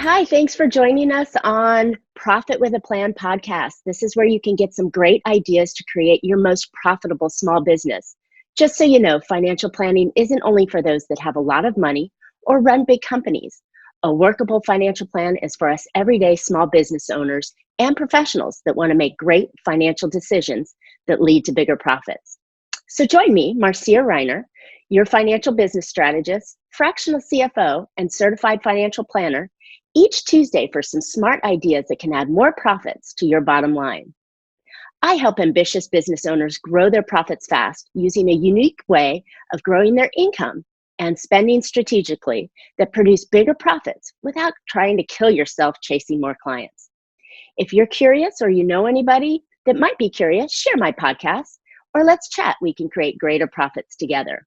Hi, thanks for joining us on Profit with a Plan podcast. This is where you can get some great ideas to create your most profitable small business. Just so you know, financial planning isn't only for those that have a lot of money or run big companies. A workable financial plan is for us everyday small business owners and professionals that want to make great financial decisions that lead to bigger profits. So join me, Marcia Reiner, your financial business strategist, fractional CFO, and certified financial planner, each Tuesday for some smart ideas that can add more profits to your bottom line. I help ambitious business owners grow their profits fast using a unique way of growing their income and spending strategically that produce bigger profits without trying to kill yourself chasing more clients. If you're curious or you know anybody that might be curious, share my podcast or let's chat. We can create greater profits together.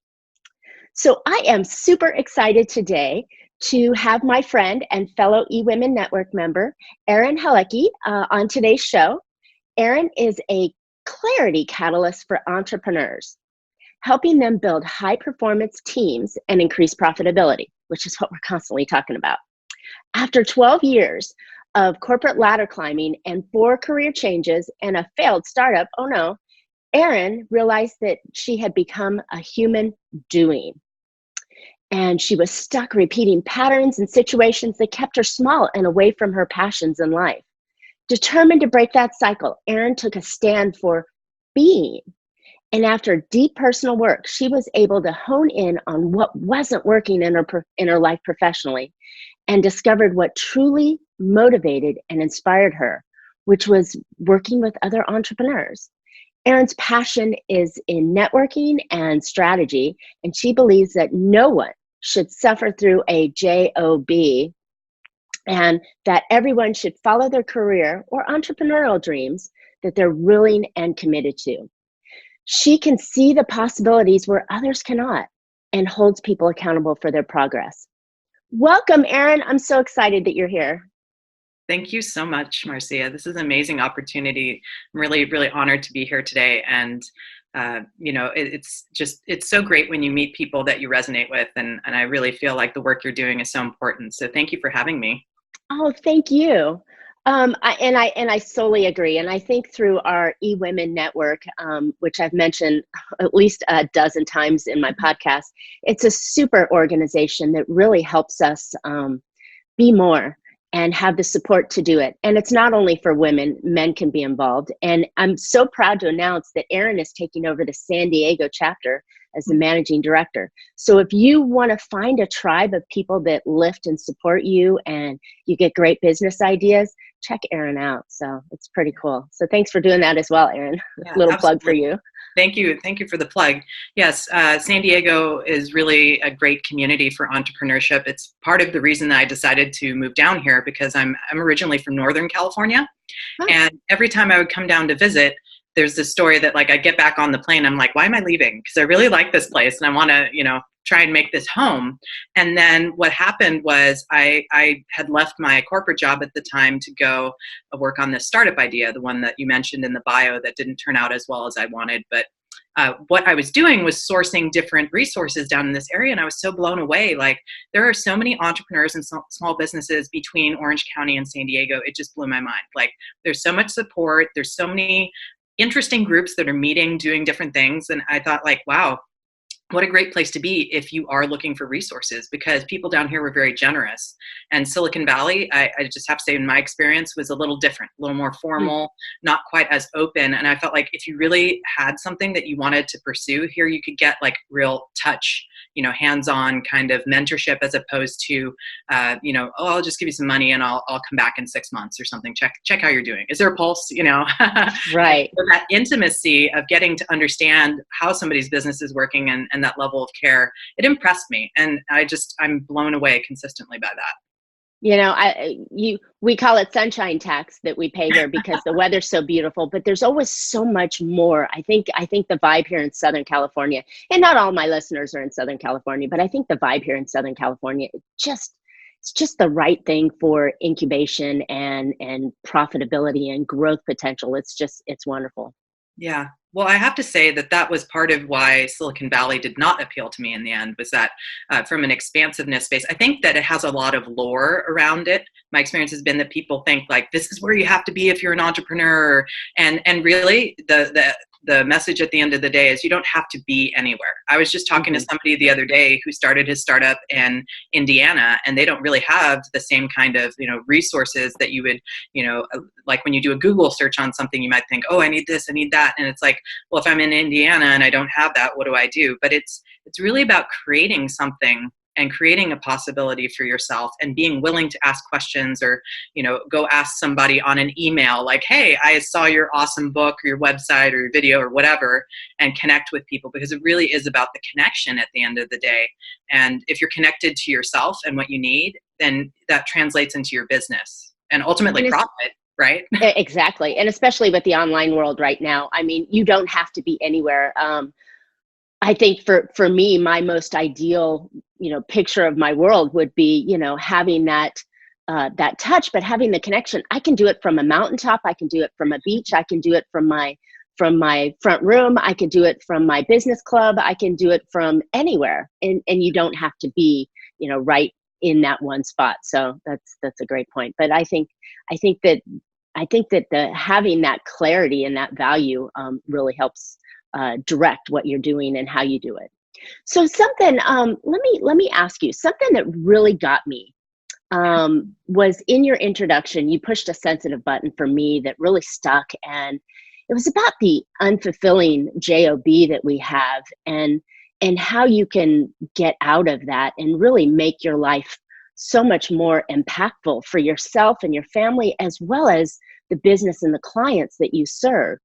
So I am super excited today to have my friend and fellow eWomen Network member, Arin Halicki, on today's show. Arin is a clarity catalyst for entrepreneurs, helping them build high-performance teams and increase profitability, which is what we're constantly talking about. After 12 years of corporate ladder climbing and 4 career changes and a failed startup, Arin realized that she had become a human doing. And she was stuck repeating patterns and situations that kept her small and away from her passions in life. Determined to break that cycle, Arin took a stand for being. And after deep personal work, she was able to hone in on what wasn't working in her life professionally and discovered what truly motivated and inspired her, which was working with other entrepreneurs. Arin's passion is in networking and strategy, and she believes that no one should suffer through a job and that everyone should follow their career or entrepreneurial dreams that they're willing and committed to. She can see the possibilities where others cannot and holds people accountable for their progress. Welcome, Arin. I'm so excited that you're here. Thank you so much, Marcia. This is an amazing opportunity. I'm really, really honored to be here today. And, it's so great when you meet people that you resonate with. And I really feel like the work you're doing is so important. So thank you for having me. Oh, thank you. I solely agree. And I think through our eWomen network, which I've mentioned at least a dozen times in my podcast, it's a super organization that really helps us be more and have the support to do it. And it's not only for women, men can be involved. And I'm so proud to announce that Arin is taking over the San Diego chapter as the managing director. So if you want to find a tribe of people that lift and support you and you get great business ideas, check Arin out. So it's pretty cool. So thanks for doing that as well, Arin. Yeah, little absolutely. plug for you. Thank you. Thank you for the plug. Yes, San Diego is really a great community for entrepreneurship. It's part of the reason that I decided to move down here because I'm originally from Northern California. Oh. And every time I would come down to visit, there's this story that I get back on the plane, I'm like, why am I leaving? Because I really like this place and I want to, try and make this home. And then what happened was I had left my corporate job at the time to go work on this startup idea, the one that you mentioned in the bio that didn't turn out as well as I wanted. But what I was doing was sourcing different resources down in this area. And I was so blown away. There are so many entrepreneurs and small businesses between Orange County and San Diego. It just blew my mind. There's so much support. There's so many interesting groups that are meeting, doing different things. And I thought wow, what a great place to be if you are looking for resources, because people down here were very generous. And Silicon Valley, I just have to say, in my experience, was a little different, a little more formal, not quite as open. And I felt like if you really had something that you wanted to pursue here, you could get real touch, hands-on kind of mentorship, as opposed to, I'll just give you some money and I'll come back in 6 months or something. Check how you're doing. Is there a pulse? Right. So that intimacy of getting to understand how somebody's business is working and that level of care, it impressed me. And I'm blown away consistently by that. We call it sunshine tax that we pay here because the weather's so beautiful, but there's always so much more. I think the vibe here in Southern California, and not all my listeners are in Southern California, but I think the vibe here in Southern California, it's just the right thing for incubation and profitability and growth potential. It's wonderful. Yeah. Well, I have to say that that was part of why Silicon Valley did not appeal to me in the end, was that from an expansiveness space, I think that it has a lot of lore around it. My experience has been that people think like, this is where you have to be if you're an entrepreneur. And really the message at the end of the day is you don't have to be anywhere. I was just talking to somebody the other day who started his startup in Indiana, and they don't really have the same kind of, resources that you would, like when you do a Google search on something, you might think, oh, I need this, I need that. And it's like, well, if I'm in Indiana and I don't have that, what do I do? But it's really about creating something and creating a possibility for yourself and being willing to ask questions, or, go ask somebody on an email like, hey, I saw your awesome book or your website or your video or whatever, and connect with people, because it really is about the connection at the end of the day. And if you're connected to yourself and what you need, then that translates into your business and ultimately profit. Right? Exactly. And especially with the online world right now, I mean, you don't have to be anywhere. I think for me, my most ideal, picture of my world would be, having that touch, but having the connection. I can do it from a mountaintop. I can do it from a beach. I can do it from my front room. I can do it from my business club. I can do it from anywhere. And you don't have to be, right in that one spot. So that's a great point. But I think that the having that clarity and that value really helps direct what you're doing and how you do it. So something, let me ask you, something that really got me was in your introduction. You pushed a sensitive button for me that really stuck, and it was about the unfulfilling job that we have, and how you can get out of that and really make your life so much more impactful for yourself and your family, as well as the business and the clients that you serve.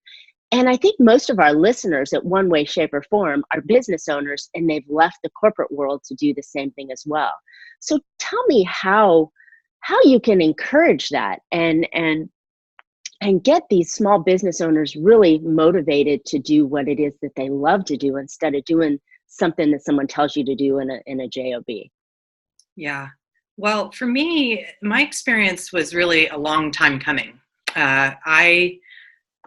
And I think most of our listeners, at one way, shape, or form, are business owners, and they've left the corporate world to do the same thing as well. So tell me how you can encourage that and get these small business owners really motivated to do what it is that they love to do, instead of doing something that someone tells you to do in a job. Yeah. Well, for me, my experience was really a long time coming.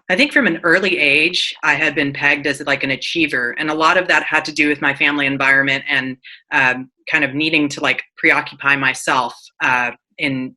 I think from an early age, I had been pegged as like an achiever. And a lot of that had to do with my family environment and kind of needing to like preoccupy myself in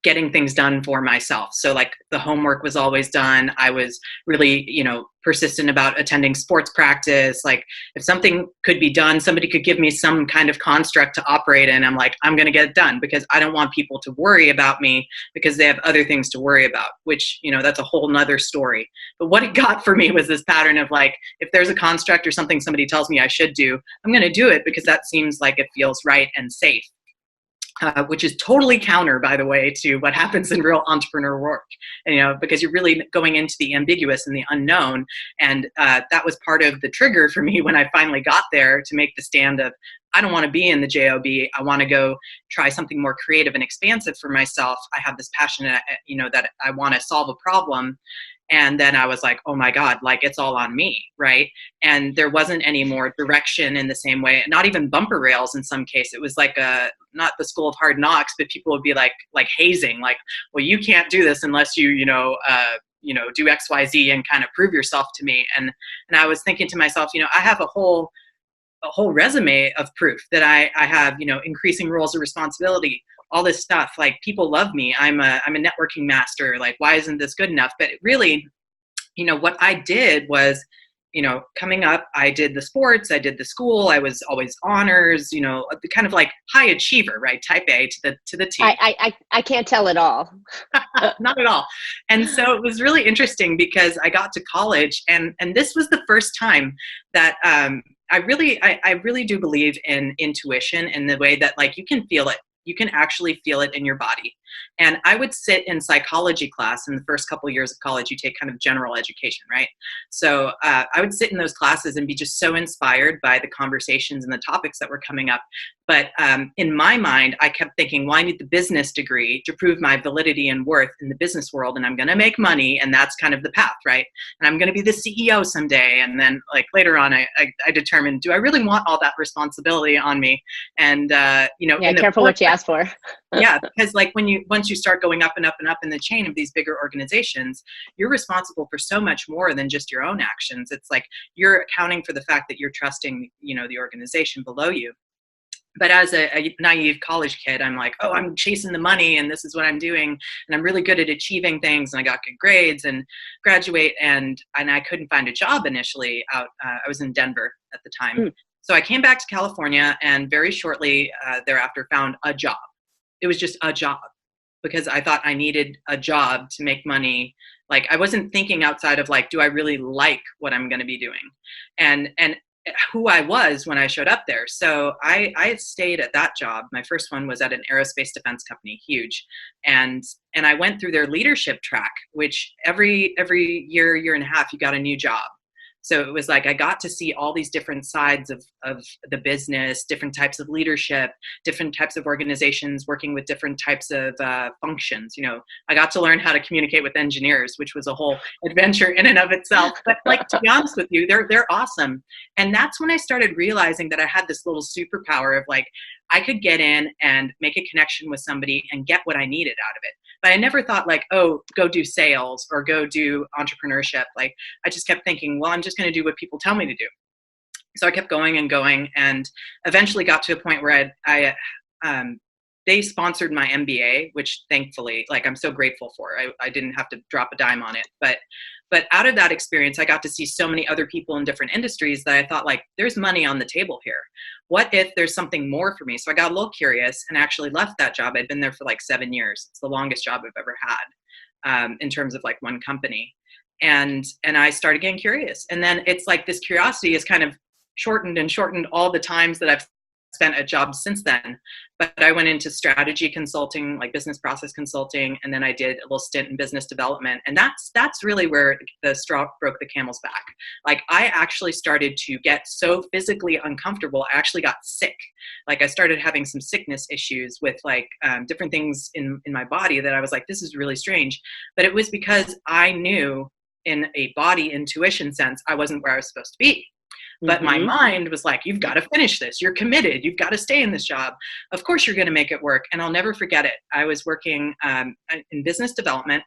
getting things done for myself. So like the homework was always done. I was really, persistent about attending sports practice. Like if something could be done, somebody could give me some kind of construct to operate in. I'm like, I'm going to get it done, because I don't want people to worry about me because they have other things to worry about, which, that's a whole nother story. But what it got for me was this pattern of like, if there's a construct or something somebody tells me I should do, I'm going to do it because that seems like it feels right and safe. Which is totally counter, by the way, to what happens in real entrepreneur work, because you're really going into the ambiguous and the unknown. And that was part of the trigger for me when I finally got there to make the stand of, I don't want to be in the job. I want to go try something more creative and expansive for myself. I have this passion, that I want to solve a problem. And then I was like, oh my God, like it's all on me, right? And there wasn't any more direction in the same way, not even bumper rails in some case. It was like not the school of hard knocks, but people would be like hazing, like, well, you can't do this unless you, do X, Y, Z and kind of prove yourself to me. And I was thinking to myself, I have a whole resume of proof that I have, increasing roles of responsibility, all this stuff. Like people love me. I'm a networking master. Like, why isn't this good enough? But really, what I did was, coming up, I did the sports, I did the school, I was always honors, the kind of like high achiever, right? Type A to the T. I can't tell at all. Not at all. And so it was really interesting because I got to college, and this was the first time that I really do believe in intuition, in the way that like you can feel it. You can actually feel it in your body. And I would sit in psychology class in the first couple of years of college. You take kind of general education, right? So I would sit in those classes and be just so inspired by the conversations and the topics that were coming up. But in my mind, I kept thinking, well, I need the business degree to prove my validity and worth in the business world, and I'm going to make money, and that's kind of the path, right? And I'm going to be the CEO someday. And then like later on, I determined, do I really want all that responsibility on me? And, careful what you ask for. Yeah, because like once you start going up and up and up in the chain of these bigger organizations, you're responsible for so much more than just your own actions. It's like you're accounting for the fact that you're trusting, the organization below you. But as a naive college kid, I'm like, oh, I'm chasing the money and this is what I'm doing. And I'm really good at achieving things. And I got good grades and graduate. And I couldn't find a job initially out. I was in Denver at the time. Mm. So I came back to California and very shortly thereafter found a job. It was just a job because I thought I needed a job to make money. Like I wasn't thinking outside of like, do I really like what I'm going to be doing? And who I was when I showed up there. So I stayed at that job. My first one was at an aerospace defense company, huge. And I went through their leadership track, which every year and a half, you got a new job. So it was like I got to see all these different sides of the business, different types of leadership, different types of organizations working with different types of functions. I got to learn how to communicate with engineers, which was a whole adventure in and of itself. But like, to be honest with you, they're awesome. And that's when I started realizing that I had this little superpower of like, I could get in and make a connection with somebody and get what I needed out of it. But I never thought like, oh, go do sales or go do entrepreneurship. Like I just kept thinking, well, I'm just going to do what people tell me to do. So I kept going and eventually got to a point where they sponsored my MBA, which thankfully, like I'm so grateful for. I didn't have to drop a dime on it. But out of that experience, I got to see so many other people in different industries that I thought like, there's money on the table here. What if there's something more for me? So I got a little curious and actually left that job. I'd been there for like 7 years. It's the longest job I've ever had in terms of like one company. And I started getting curious. And then it's like this curiosity is kind of shortened all the times that I've spent at jobs since then. But I went into strategy consulting, like business process consulting, and then I did a little stint in business development. And that's really where the straw broke the camel's back. Like I actually started to get so physically uncomfortable, I actually got sick. Like I started having some sickness issues with like different things in my body that I was like, this is really strange. But it was because I knew in a body intuition sense, I wasn't where I was supposed to be. But my mind was like, you've got to finish this. You're committed. You've got to stay in this job. Of course, you're going to make it work. And I'll never forget it. I was working in business development.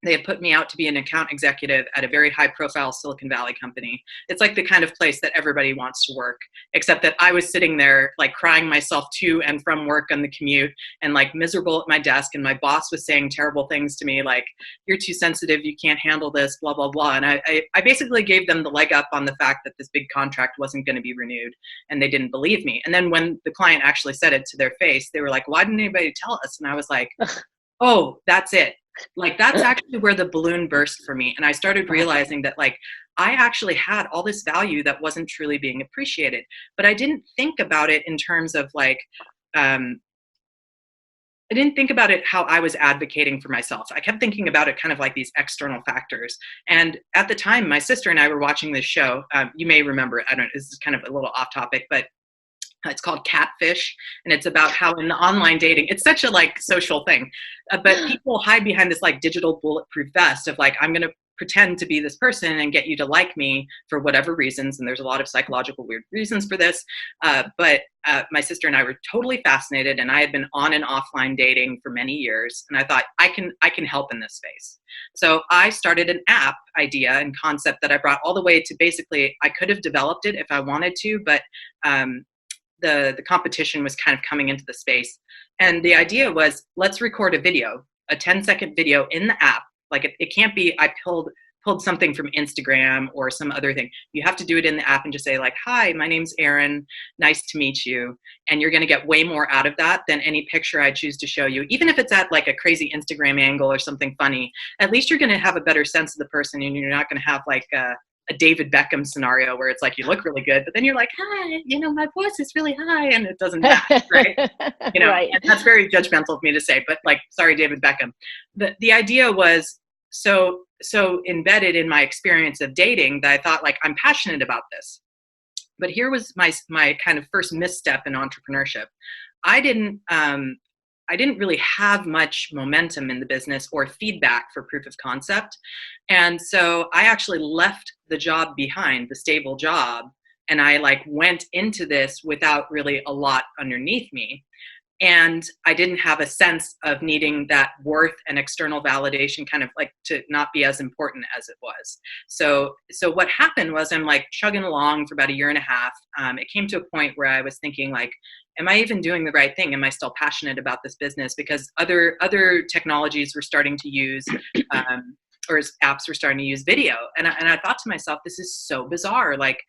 They had put me out to be an account executive at a very high profile Silicon Valley company. It's like the kind of place that everybody wants to work, except that I was sitting there like crying myself to and from work on the commute and like miserable at my desk. And my boss was saying terrible things to me, like, you're too sensitive. You can't handle this, blah, blah, blah. And I basically gave them the leg up on the fact that this big contract wasn't going to be renewed, and they didn't believe me. And then when the client actually said it to their face, they were like, why didn't anybody tell us? And I was like, oh, that's it. Like, that's actually where the balloon burst for me. And I started realizing that like, I actually had all this value that wasn't truly being appreciated, but I didn't think about it in terms of like, I didn't think about it how I was advocating for myself. I kept thinking about it kind of like these external factors. And at the time, my sister and I were watching this show. You may remember it. I don't, this is kind of a little off topic, but it's called Catfish, and it's about how in the online dating, it's such a like social thing, but people hide behind this like digital bulletproof vest of like, I'm going to pretend to be this person and get you to like me for whatever reasons. And there's a lot of psychological weird reasons for this. But my sister and I were totally fascinated, and I had been on and offline dating for many years. And I thought I can help in this space. So I started an app idea and concept that I brought all the way to basically, I could have developed it if I wanted to, but the competition was kind of coming into the space. And the idea was, let's record a video, a 10-second video in the app. Like it can't be, I pulled something from Instagram or some other thing. You have to do it in the app and just say like, hi, my name's Arin. Nice to meet you. And you're going to get way more out of that than any picture I choose to show you. Even if it's at like a crazy Instagram angle or something funny, at least you're going to have a better sense of the person, and you're not going to have like a David Beckham scenario where it's like, you look really good, but then you're like, hi, my voice is really high, and it doesn't match, right? Right. And that's very judgmental of me to say, but like, sorry, David Beckham. The idea was so embedded in my experience of dating that I thought like, I'm passionate about this. But here was my kind of first misstep in entrepreneurship. I didn't really have much momentum in the business or feedback for proof of concept. And so I actually left the job behind, the stable job, and I like went into this without really a lot underneath me. And I didn't have a sense of needing that worth and external validation kind of like to not be as important as it was. So what happened was I'm like chugging along for about a year and a half. It came to a point where I was thinking like, am I even doing the right thing? Am I still passionate about this business? Because other technologies were starting to use, or apps were starting to use video. And I thought to myself, this is so bizarre. Like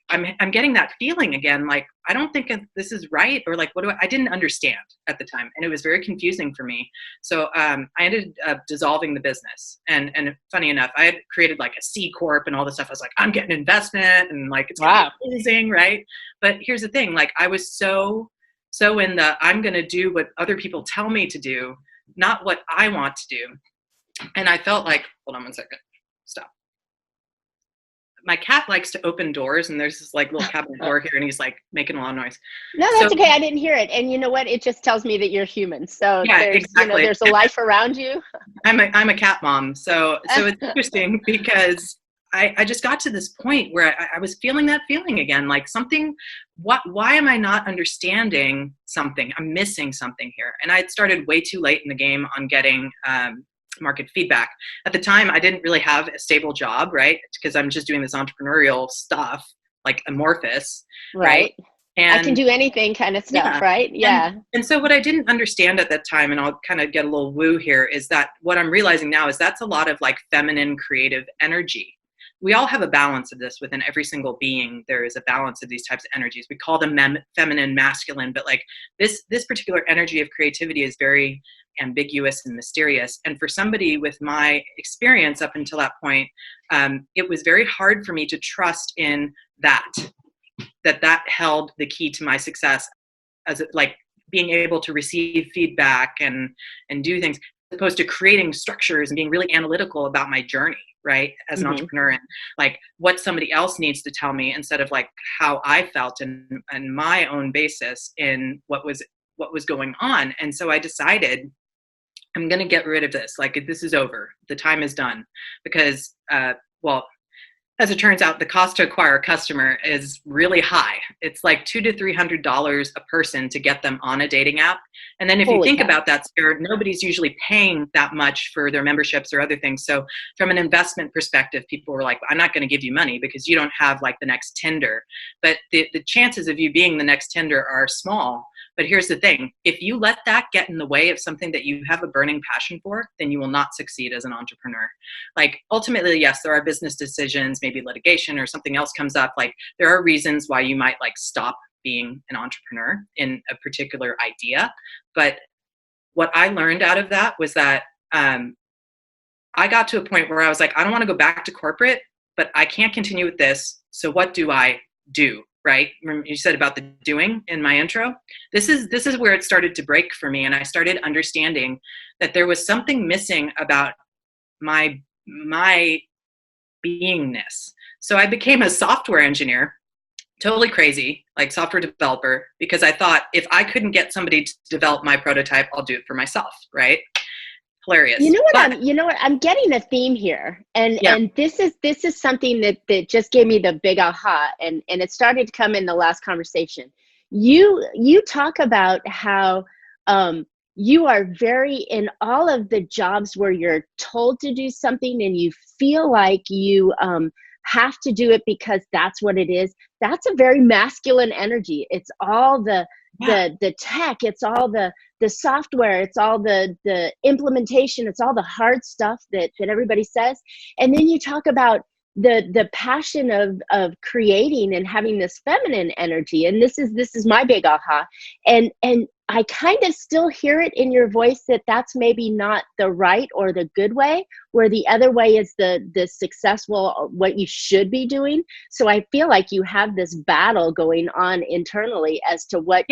I'm getting that feeling again. Like, I don't think this is right. Or like, I didn't understand at the time. And it was very confusing for me. So I ended up dissolving the business. And funny enough, I had created like a C Corp and all this stuff. I was like, I'm getting investment and like, it's gonna be amazing, right? But here's the thing. Like, I was so in the, I'm going to do what other people tell me to do, not what I want to do. And I felt like, hold on one second, stop. My cat likes to open doors, and there's this like little cabinet door here, and he's like making a lot of noise. No, that's okay. I didn't hear it. And you know what? It just tells me that you're human. So yeah, there's, exactly. There's a life around you. I'm a cat mom. So it's interesting because I just got to this point where I was feeling that feeling again, like something, why am I not understanding something? I'm missing something here. And I had started way too late in the game on getting market feedback. At the time, I didn't really have a stable job, right? Because I'm just doing this entrepreneurial stuff, like amorphous, right? And I can do anything kind of stuff, right? Yeah. And so what I didn't understand at that time, and I'll kind of get a little woo here, is that what I'm realizing now is that's a lot of like feminine creative energy. We all have a balance of this within every single being. There is a balance of these types of energies. We call them feminine, masculine, but like this particular energy of creativity is very ambiguous and mysterious. And for somebody with my experience up until that point, it was very hard for me to trust in that held the key to my success, as like being able to receive feedback and do things, as opposed to creating structures and being really analytical about my journey, right, as an entrepreneur, and like what somebody else needs to tell me instead of like how I felt and my own basis in what was going on. And so I decided, I'm going to get rid of this. Like, this is over. The time is done. Because, as it turns out, the cost to acquire a customer is really high. It's like $200 to $300 a person to get them on a dating app. And then if you think about that, Sarah, nobody's usually paying that much for their memberships or other things. So from an investment perspective, people were like, I'm not going to give you money because you don't have like the next Tinder. But the chances of you being the next Tinder are small. But here's the thing. If you let that get in the way of something that you have a burning passion for, then you will not succeed as an entrepreneur. Like, ultimately, yes, there are business decisions, maybe litigation or something else comes up. Like, there are reasons why you might like stop being an entrepreneur in a particular idea. But what I learned out of that was that I got to a point where I was like, I don't want to go back to corporate, but I can't continue with this. So what do I do? Right? You said about the doing in my intro. This is where it started to break for me. And I started understanding that there was something missing about my beingness. So I became a software engineer, totally crazy, like software developer, because I thought if I couldn't get somebody to develop my prototype, I'll do it for myself. Right? Hilarious. You know what? I'm getting a theme here, and this is something that just gave me the big aha, and it started to come in the last conversation. You talk about how you are very, in all of the jobs where you're told to do something and you feel like you have to do it because that's what it is. That's a very masculine energy. It's all the tech, it's all the software, it's all the implementation, it's all the hard stuff that everybody says. And then you talk about the passion of creating and having this feminine energy. And this is my big aha. And I kind of still hear it in your voice that that's maybe not the right or the good way, where the other way is the successful, what you should be doing. So I feel like you have this battle going on internally as to what,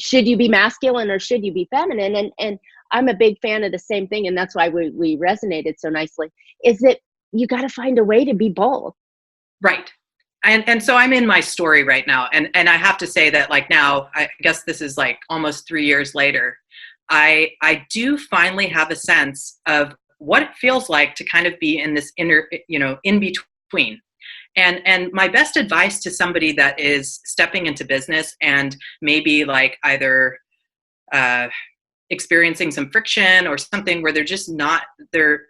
should you be masculine or should you be feminine? And I'm a big fan of the same thing. And that's why we resonated so nicely, is that you got to find a way to be both. Right. And so I'm in my story right now. And I have to say that, like, now, I guess this is like almost 3 years later, I do finally have a sense of what it feels like to kind of be in this inner, in between. And my best advice to somebody that is stepping into business and maybe like either experiencing some friction or something where they're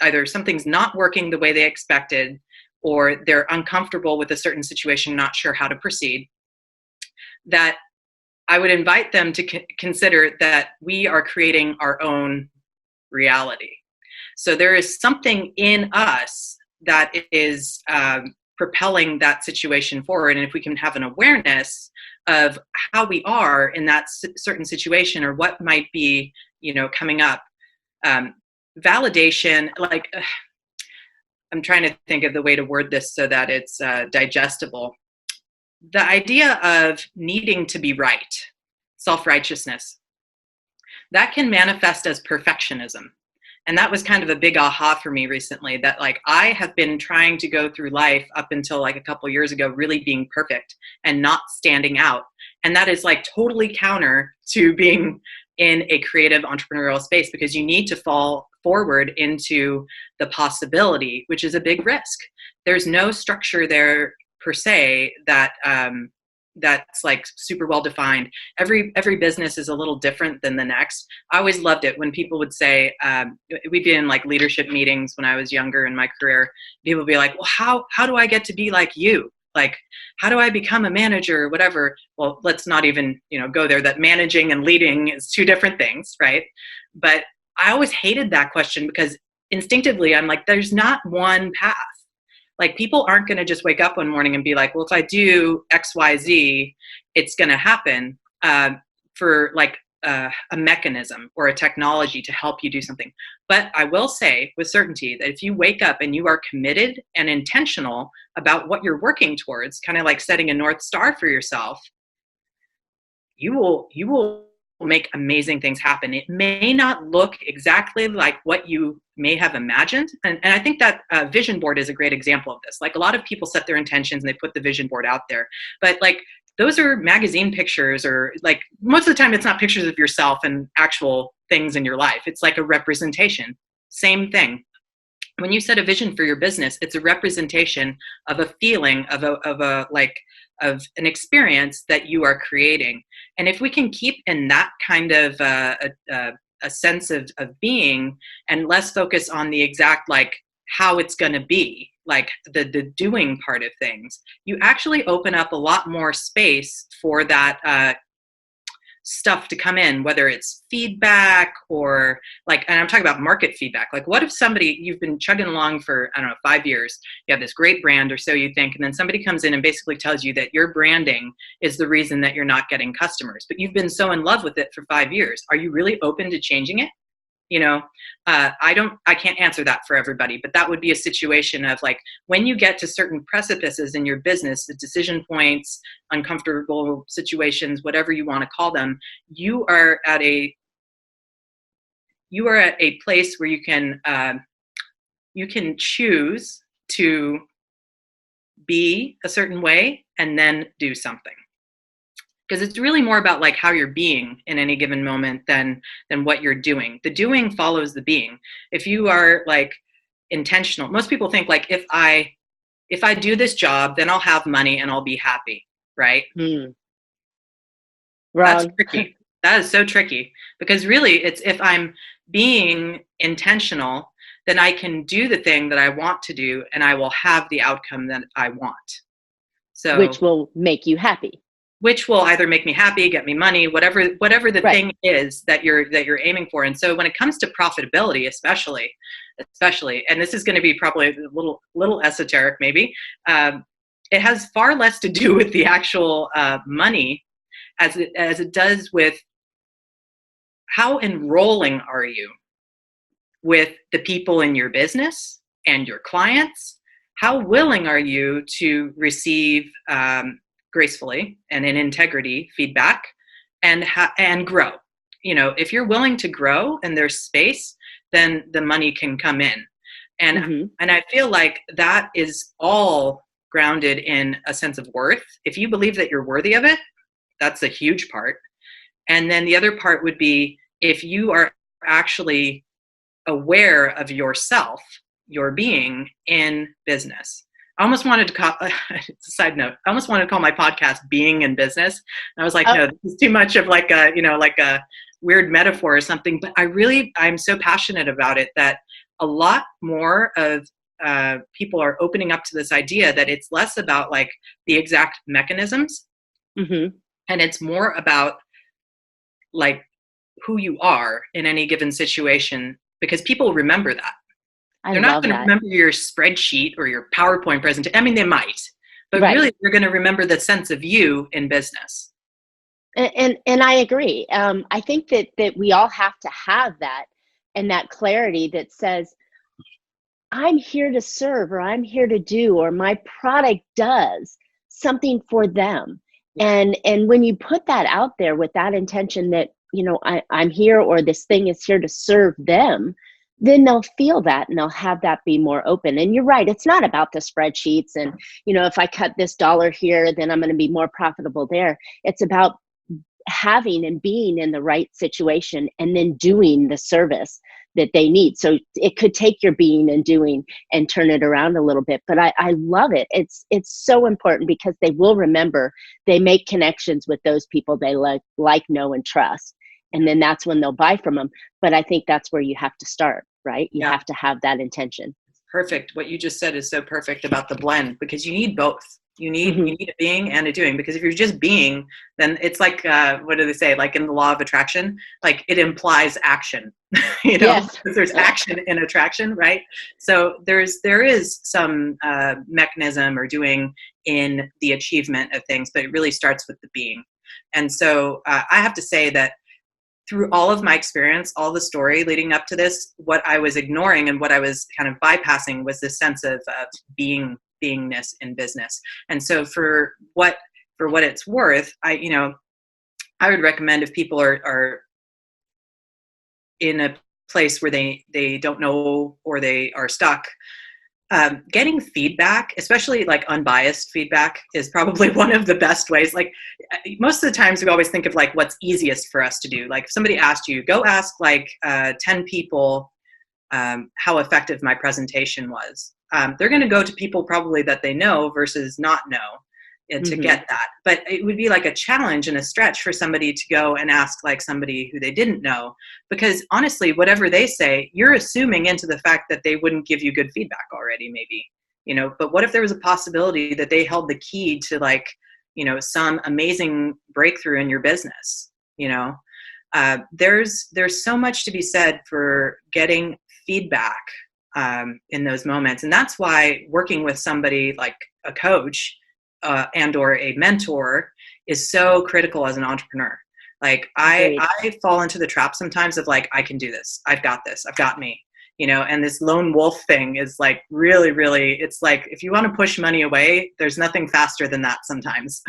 either something's not working the way they expected, or they're uncomfortable with a certain situation, not sure how to proceed, that I would invite them to consider that we are creating our own reality. So there is something in us that is propelling that situation forward. And if we can have an awareness of how we are in that certain situation, or what might be, coming up, validation, like, I'm trying to think of the way to word this so that it's digestible. The idea of needing to be right, self-righteousness, that can manifest as perfectionism. And that was kind of a big aha for me recently, that like I have been trying to go through life up until like a couple years ago, really being perfect and not standing out. And that is like totally counter to being in a creative entrepreneurial space, because you need to fall forward into the possibility, which is a big risk. There's no structure there per se that that's like super well defined. Every business is a little different than the next. I always loved it when people would say, we'd be in like leadership meetings when I was younger in my career. People would be like, well, how do I get to be like you? Like, how do I become a manager or whatever? Well, let's not even, go there. That managing and leading is two different things, right? But I always hated that question, because instinctively I'm like, there's not one path. Like, people aren't going to just wake up one morning and be like, well, if I do X, Y, Z, it's going to happen, for like a mechanism or a technology to help you do something. But I will say with certainty that if you wake up and you are committed and intentional about what you're working towards, kind of like setting a North Star for yourself, you will make amazing things happen. It may not look exactly like what you may have imagined. And I think that vision board is a great example of this. Like, a lot of people set their intentions and they put the vision board out there, but like, those are magazine pictures, or like most of the time it's not pictures of yourself and actual things in your life. It's like a representation. Same thing. When you set a vision for your business, it's a representation of a feeling, of an experience that you are creating. And if we can keep in that kind of a sense of being, and less focus on the exact, like, how it's going to be, like the doing part of things, you actually open up a lot more space for that stuff to come in, whether it's feedback or like, and I'm talking about market feedback. Like, what if you've been chugging along for, 5 years, you have this great brand, or so you think, and then somebody comes in and basically tells you that your branding is the reason that you're not getting customers, but you've been so in love with it for 5 years. Are you really open to changing it? I can't answer that for everybody, but that would be a situation of like, when you get to certain precipices in your business, the decision points, uncomfortable situations, whatever you want to call them, you are at a place where you can choose to be a certain way and then do something. Because it's really more about like how you're being in any given moment than what you're doing. The doing follows the being. If you are like intentional, most people think like, if I do this job, then I'll have money and I'll be happy, right? Wrong. That's tricky. That is so tricky, because really it's, if I'm being intentional, then I can do the thing that I want to do and I will have the outcome that I want. So, which will make you happy. Which will either make me happy, get me money, whatever the right. thing is that you're aiming for. And so when it comes to profitability, especially, and this is going to be probably a little esoteric maybe, it has far less to do with the actual money as it does with how enrolling are you with the people in your business and your clients. How willing are you to receive gracefully and in integrity feedback and grow? If you're willing to grow and there's space, then the money can come in. And and I feel like that is all grounded in a sense of worth. If you believe that you're worthy of it, that's a huge part. And then the other part would be, if you are actually aware of yourself, your being in business. I almost wanted to call, it's a side note, I almost wanted to call my podcast Being in Business. And I was like, Oh, no, this is too much of like a, like a weird metaphor or something. But I'm so passionate about it that a lot more of people are opening up to this idea that it's less about like the exact mechanisms, mm-hmm. and it's more about like who you are in any given situation, because people remember that. They're not going to remember your spreadsheet or your PowerPoint presentation. I mean, they might, but really they're going to remember the sense of you in business. And I agree. I think that we all have to have that, and that clarity that says, I'm here to serve, or I'm here to do, or my product does something for them. And when you put that out there with that intention that, I'm here, or this thing is here to serve them, then they'll feel that and they'll have that be more open. And you're right, it's not about the spreadsheets and, if I cut this dollar here, then I'm going to be more profitable there. It's about having and being in the right situation and then doing the service that they need. So it could take your being and doing and turn it around a little bit. But I love it. It's so important because they will remember. They make connections with those people they like, know, and trust. And then that's when they'll buy from them. But I think that's where you have to start, right? You have to have that intention. Perfect. What you just said is so perfect about the blend, because you need both. You need a being and a doing, because if you're just being, then it's like, what do they say? Like in the law of attraction, like it implies action, Yes. There's action in attraction, right? So there is some mechanism or doing in the achievement of things, but it really starts with the being. And so I have to say that through all of my experience, all the story leading up to this, what I was ignoring and what I was kind of bypassing was this sense of beingness in business. And so for what it's worth, I would recommend, if people are in a place where they don't know or they are stuck, getting feedback, especially like unbiased feedback, is probably one of the best ways. Like most of the times we always think of like what's easiest for us to do. Like if somebody asked you, go ask like 10 people how effective my presentation was. They're going to go to people probably that they know versus not know to get that. But it would be like a challenge and a stretch for somebody to go and ask like somebody who they didn't know, because honestly, whatever they say, you're assuming into the fact that they wouldn't give you good feedback already, maybe, but what if there was a possibility that they held the key to like, some amazing breakthrough in your business? There's so much to be said for getting feedback in those moments. And that's why working with somebody like a coach and or a mentor is so critical as an entrepreneur. Like I fall into the trap sometimes of like, I can do this. I've got this. I've got me, and this lone wolf thing is like really, really, it's like, if you want to push money away, there's nothing faster than that sometimes.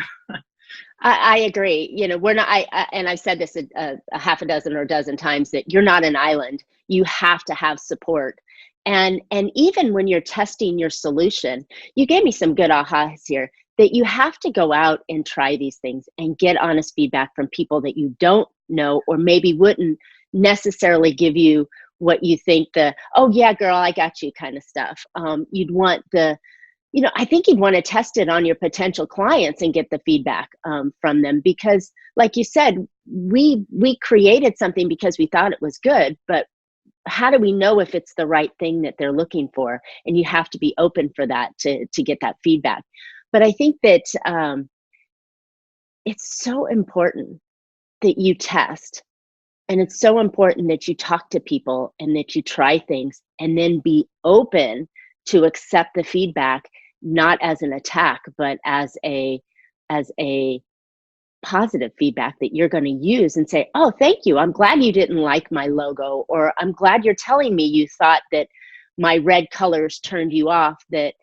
I agree. We're not, and I've said this a half a dozen or a dozen times, that you're not an island. You have to have support. And even when you're testing your solution, you gave me some good ahas here, that you have to go out and try these things and get honest feedback from people that you don't know, or maybe wouldn't necessarily give you what you think oh yeah, girl, I got you kind of stuff. You'd want I think you'd want to test it on your potential clients and get the feedback from them, because like you said, we created something because we thought it was good, but how do we know if it's the right thing that they're looking for? And you have to be open for that to get that feedback. But I think that it's so important that you test, and it's so important that you talk to people and that you try things and then be open to accept the feedback, not as an attack, but as a positive feedback that you're going to use and say, oh, thank you. I'm glad you didn't like my logo, or I'm glad you're telling me you thought that my red colors turned you off, that,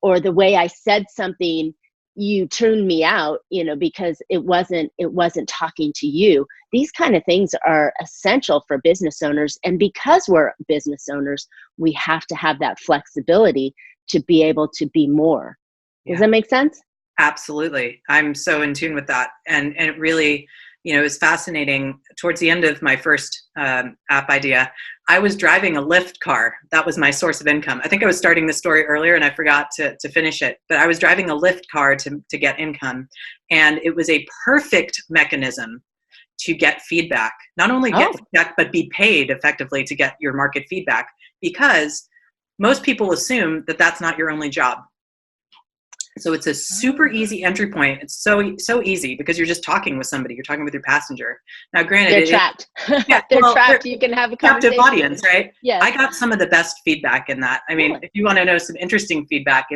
or the way I said something, you tuned me out, because it wasn't talking to you. These kind of things are essential for business owners. And because we're business owners, we have to have that flexibility to be able to be more. Does that make sense? Absolutely. I'm so in tune with that. And it really, it was fascinating. Towards the end of my first app idea, I was driving a Lyft car. That was my source of income. I think I was starting the story earlier and I forgot to finish it, but I was driving a Lyft car to get income. And it was a perfect mechanism to get feedback, not only get feedback, but be paid effectively to get your market feedback, because most people assume that that's not your only job. So it's a super easy entry point. It's so easy because you're just talking with somebody. You're talking with your passenger. Now, granted, they're trapped. Yeah, they're trapped. You can have a captive conversation. Audience, right? Yes. I got some of the best feedback in that. I mean, if you want to know some interesting feedback,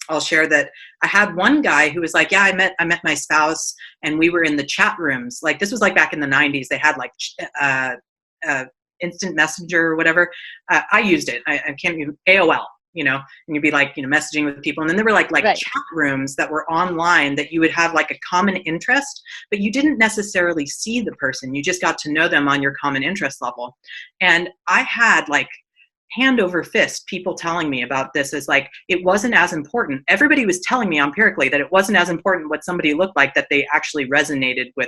I'll share that I had one guy who was like, yeah, I met my spouse and we were in the chat rooms. Like, this was like back in the 90s. They had like instant messenger or whatever. I used it. I can't use AOL. And you'd be like, messaging with people. And then there were like right. chat rooms that were online that you would have like a common interest, but you didn't necessarily see the person. You just got to know them on your common interest level. And I had like hand over fist people telling me about this as like, it wasn't as important. Everybody was telling me empirically that it wasn't as important what somebody looked like, that they actually resonated with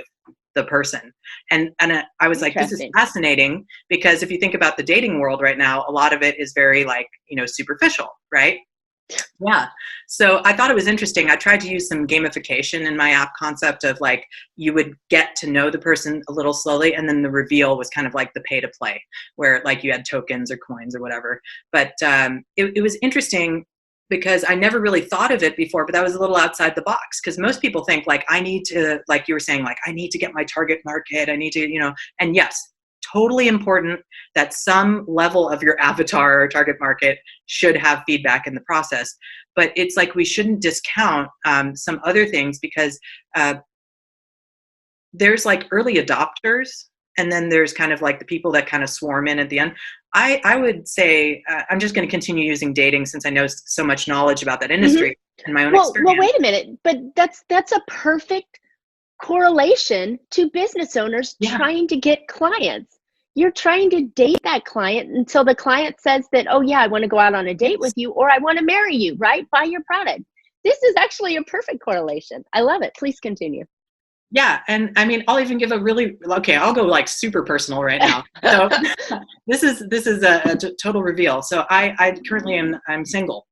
the person. And I was like, this is fascinating, because if you think about the dating world right now, a lot of it is very like, superficial, right? Yeah. So I thought it was interesting. I tried to use some gamification in my app concept of like, you would get to know the person a little slowly, and then the reveal was kind of like the pay to play, where like you had tokens or coins or whatever. But it was interesting because I never really thought of it before, but that was a little outside the box, because most people think like, I need to, like you were saying, like, I need to get my target market. I need to, and yes, totally important that some level of your avatar or target market should have feedback in the process. But it's like, we shouldn't discount some other things, because there's like early adopters, and then there's kind of like the people that kind of swarm in at the end. I would say, I'm just going to continue using dating since I know so much knowledge about that industry and my own experience. Well, wait a minute, but that's a perfect correlation to business owners trying to get clients. You're trying to date that client until the client says that, oh yeah, I want to go out on a date with you, or I want to marry you, right? Buy your product. This is actually a perfect correlation. I love it. Please continue. Yeah. And I mean, I'll even give I'll go like super personal right now. So this is a total reveal. So I currently I'm single.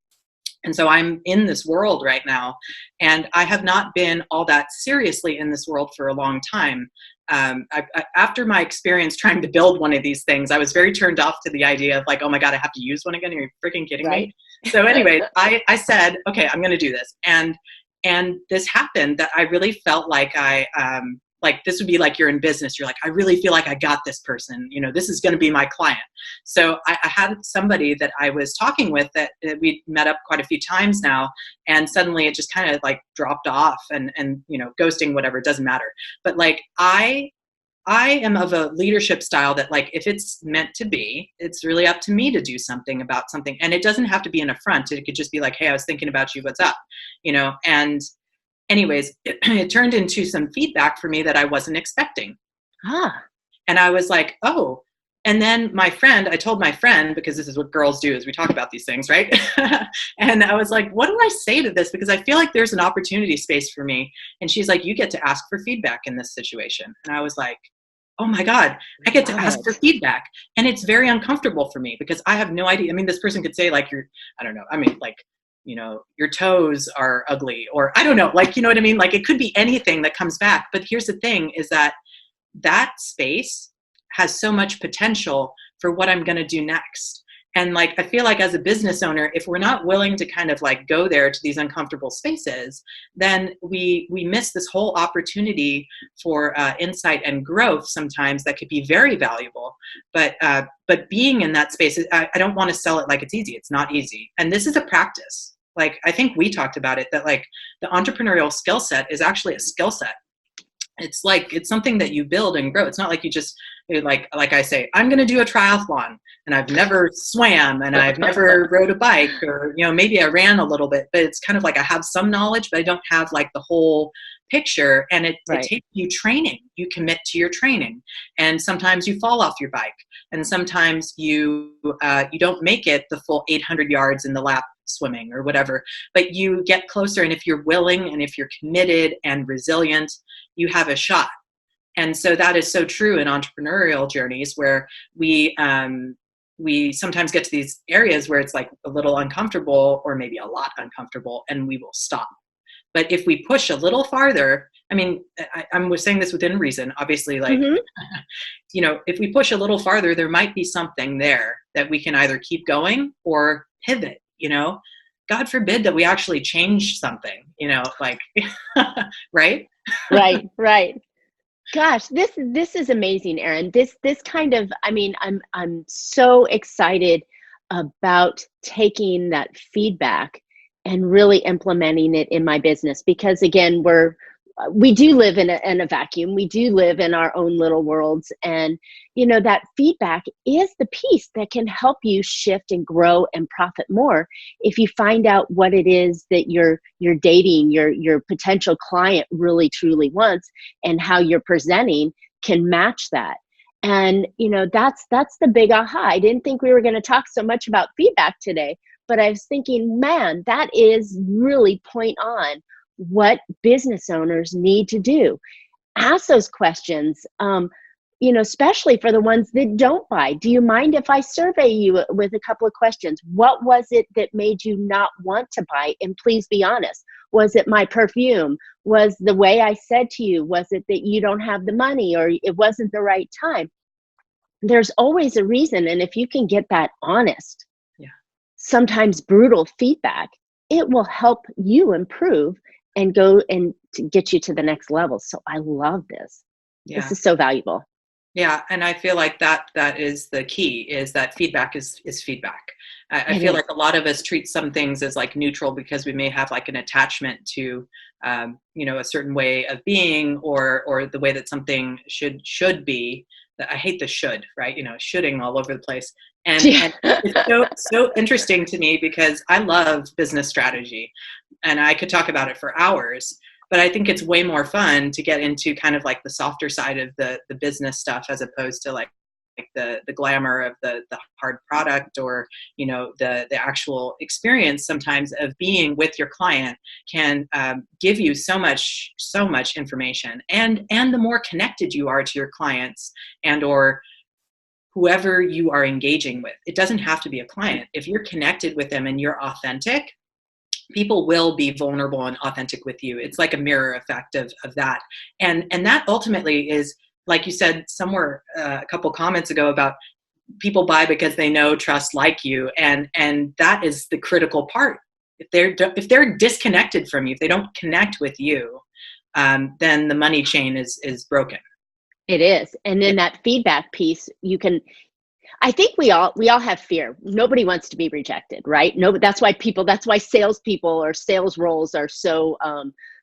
And so I'm in this world right now, and I have not been all that seriously in this world for a long time. After my experience trying to build one of these things, I was very turned off to the idea of like, oh my God, I have to use one again. Are you freaking kidding me? So anyway, I said, okay, I'm going to do this. And this happened that I really felt like like this would be like you're in business. You're like, I really feel like I got this person, this is going to be my client. So I had somebody that I was talking with that we met up quite a few times now. And suddenly it just kind of like dropped off and ghosting, whatever, it doesn't matter. But like, I am of a leadership style that like, if it's meant to be, it's really up to me to do something about something. And it doesn't have to be an affront. It could just be like, hey, I was thinking about you. What's up? And anyways, it turned into some feedback for me that I wasn't expecting. And I was like, oh. And then I told my friend, because this is what girls do, is we talk about these things, right? And I was like, what do I say to this? Because I feel like there's an opportunity space for me. And she's like, you get to ask for feedback in this situation. And I was like, oh my God, I get to ask for feedback. And it's very uncomfortable for me because I have no idea. I mean, this person could say like, I don't know. I mean, like, your toes are ugly, or I don't know, like, you know what I mean? Like, it could be anything that comes back. But here's the thing, is that space has so much potential for what I'm going to do next. And like, I feel like as a business owner, if we're not willing to kind of like go there to these uncomfortable spaces, then we miss this whole opportunity for insight and growth sometimes that could be very valuable. But being in that space, I don't want to sell it like it's easy. It's not easy. And this is a practice. Like, I think we talked about it, that like the entrepreneurial skill set is actually a skill set. It's like, it's something that you build and grow. It's not like you just like I say, I'm going to do a triathlon and I've never swam and I've never rode a bike, or, maybe I ran a little bit, but it's kind of like I have some knowledge, but I don't have like the whole picture. And it takes you training. You commit to your training. And sometimes you fall off your bike. And sometimes you don't make it the full 800 yards in the lap swimming or whatever, but you get closer. And if you're willing and if you're committed and resilient, you have a shot. And so that is so true in entrepreneurial journeys, where we sometimes get to these areas where it's like a little uncomfortable, or maybe a lot uncomfortable, and we will stop. But if we push a little farther, I mean, I'm saying this within reason, obviously, like, Mm-hmm. if we push a little farther, there might be something there that we can either keep going or pivot, God forbid that we actually change something, like, right? Right, right. Gosh, this is amazing, Arin. This kind of, I mean, I'm so excited about taking that feedback and really implementing it in my business, because again, we do live in a vacuum. We do live in our own little worlds, and that feedback is the piece that can help you shift and grow and profit more if you find out what it is that you're dating, your potential client really truly wants, and how you're presenting can match that. And that's the big aha. I didn't think we were going to talk so much about feedback today, but I was thinking, man, that is really point on what business owners need to do. Ask those questions, especially for the ones that don't buy. Do you mind if I survey you with a couple of questions? What was it that made you not want to buy? And please be honest. Was it my perfume? Was the way I said to you? Was it that you don't have the money, or it wasn't the right time? There's always a reason. And if you can get that honest, sometimes brutal feedback, it will help you improve and go and to get you to the next level. So I love this. Yeah. This is so valuable. Yeah. And I feel like that is the key, is that feedback is feedback. I feel like a lot of us treat some things as like neutral because we may have like an attachment to, a certain way of being, or the way that something should be. I hate the should, right? Shoulding all over the place. And it's so interesting to me, because I love business strategy and I could talk about it for hours, but I think it's way more fun to get into kind of like the softer side of the business stuff, as opposed to like the glamour of the hard product, or the actual experience sometimes of being with your client can give you so much information, and the more connected you are to your clients and or whoever you are engaging with. It doesn't have to be a client. If you're connected with them and you're authentic, people will be vulnerable and authentic with you. It's like a mirror effect of that. And that ultimately is, like you said somewhere a couple comments ago, about people buy because they know, trust, like you. And that is the critical part. If they're disconnected from you, if they don't connect with you, then the money chain is broken. It is. And then that feedback piece, I think we all have fear. Nobody wants to be rejected, right? No, that's why salespeople or sales roles are so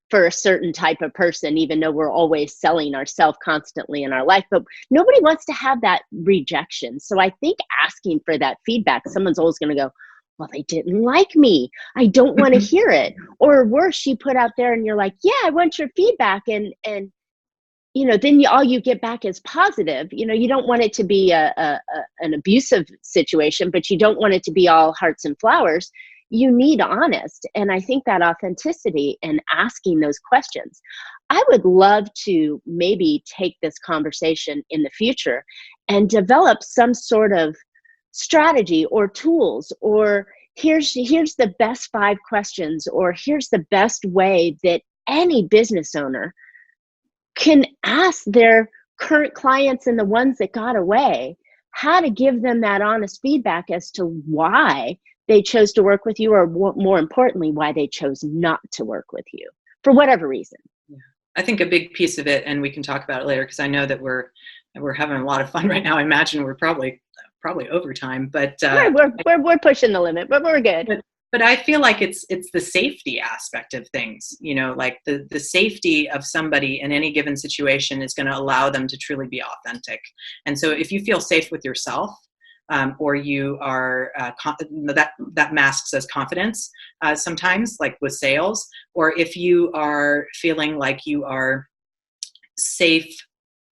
for a certain type of person, even though we're always selling ourselves constantly in our life. But nobody wants to have that rejection. So I think asking for that feedback, someone's always going to go, well, they didn't like me. I don't want to hear it. Or worse, you put out there and you're like, yeah, I want your feedback. And then all you get back is positive. You don't want it to be an abusive situation, but you don't want it to be all hearts and flowers. You need honest. And I think that authenticity and asking those questions, I would love to maybe take this conversation in the future and develop some sort of strategy or tools, or here's the best 5 questions, or here's the best way that any business owner can ask their current clients and the ones that got away, how to give them that honest feedback as to why they chose to work with you, or more importantly, why they chose not to work with you for whatever reason. Yeah. I think a big piece of it, and we can talk about it later, because I know that we're having a lot of fun right now. I imagine we're probably over time, but we're pushing the limit, but we're good. But I feel like it's the safety aspect of things, like the safety of somebody in any given situation is going to allow them to truly be authentic. And so if you feel safe with yourself, or you are, that masks as confidence sometimes, like with sales, or if you are feeling like you are safe,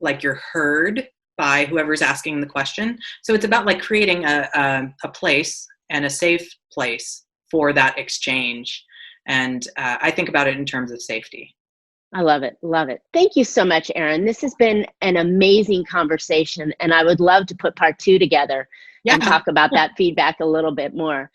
like you're heard by whoever's asking the question. So it's about like creating a place and a safe place for that exchange. And I think about it in terms of safety. I love it. Love it. Thank you so much, Arin. This has been an amazing conversation, and I would love to put part two together and Yeah. talk about that feedback a little bit more.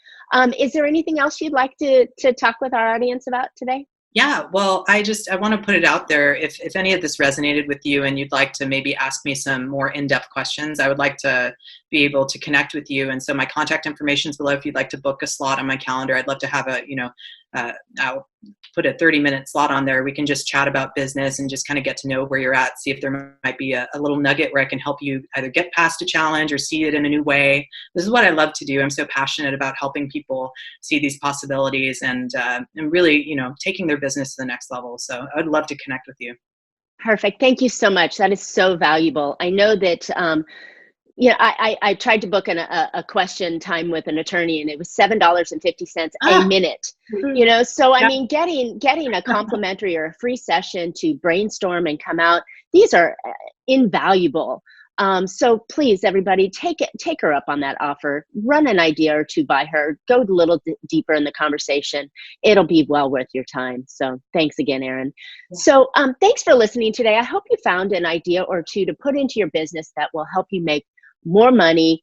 Is there anything else you'd like to talk with our audience about today? Yeah, well, I want to put it out there. If any of this resonated with you and you'd like to maybe ask me some more in-depth questions, I would like to be able to connect with you. And so my contact information is below. If you'd like to book a slot on my calendar, I'd love to have I'll put a 30-minute slot on there. We can just chat about business and just kind of get to know where you're at, see if there might be a little nugget where I can help you either get past a challenge or see it in a new way. This is what I love to do. I'm so passionate about helping people see these possibilities and really, taking their business to the next level. So I'd love to connect with you. Perfect. Thank you so much. That is so valuable. I know that I tried to book a question time with an attorney, and it was $7.50 a minute. So I mean, getting a complimentary or a free session to brainstorm and come out, these are invaluable. So please, everybody, take her up on that offer. Run an idea or two by her. Go a little deeper in the conversation. It'll be well worth your time. So thanks again, Arin. Yeah. So thanks for listening today. I hope you found an idea or two to put into your business that will help you make more money,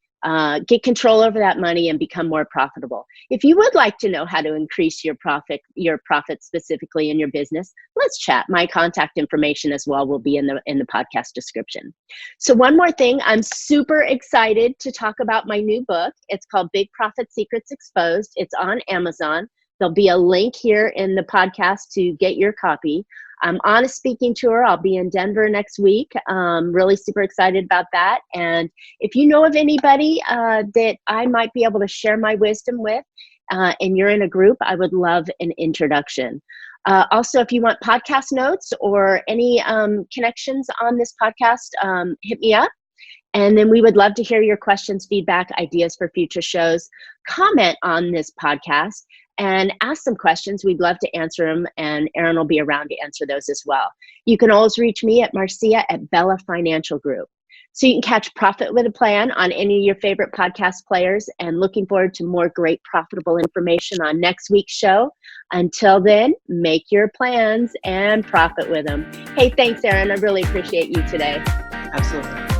get control over that money, and become more profitable. If you would like to know how to increase your profit specifically in your business, let's chat. My contact information as well will be in the podcast description. So one more thing, I'm super excited to talk about my new book. It's called Big Profit Secrets Exposed. It's on Amazon. There'll be a link here in the podcast to get your copy. I'm on a speaking tour. I'll be in Denver next week. Really super excited about that. And if you know of anybody that I might be able to share my wisdom with, and you're in a group, I would love an introduction. Also, if you want podcast notes or any connections on this podcast, hit me up. And then we would love to hear your questions, feedback, ideas for future shows. Comment on this podcast and ask some questions. We'd love to answer them, and Arin will be around to answer those as well. You can always reach me at Marcia at Bella Financial Group. So you can catch Profit with a Plan on any of your favorite podcast players, and looking forward to more great profitable information on next week's show. Until then, make your plans and profit with them. Hey, thanks, Arin. I really appreciate you today. Absolutely.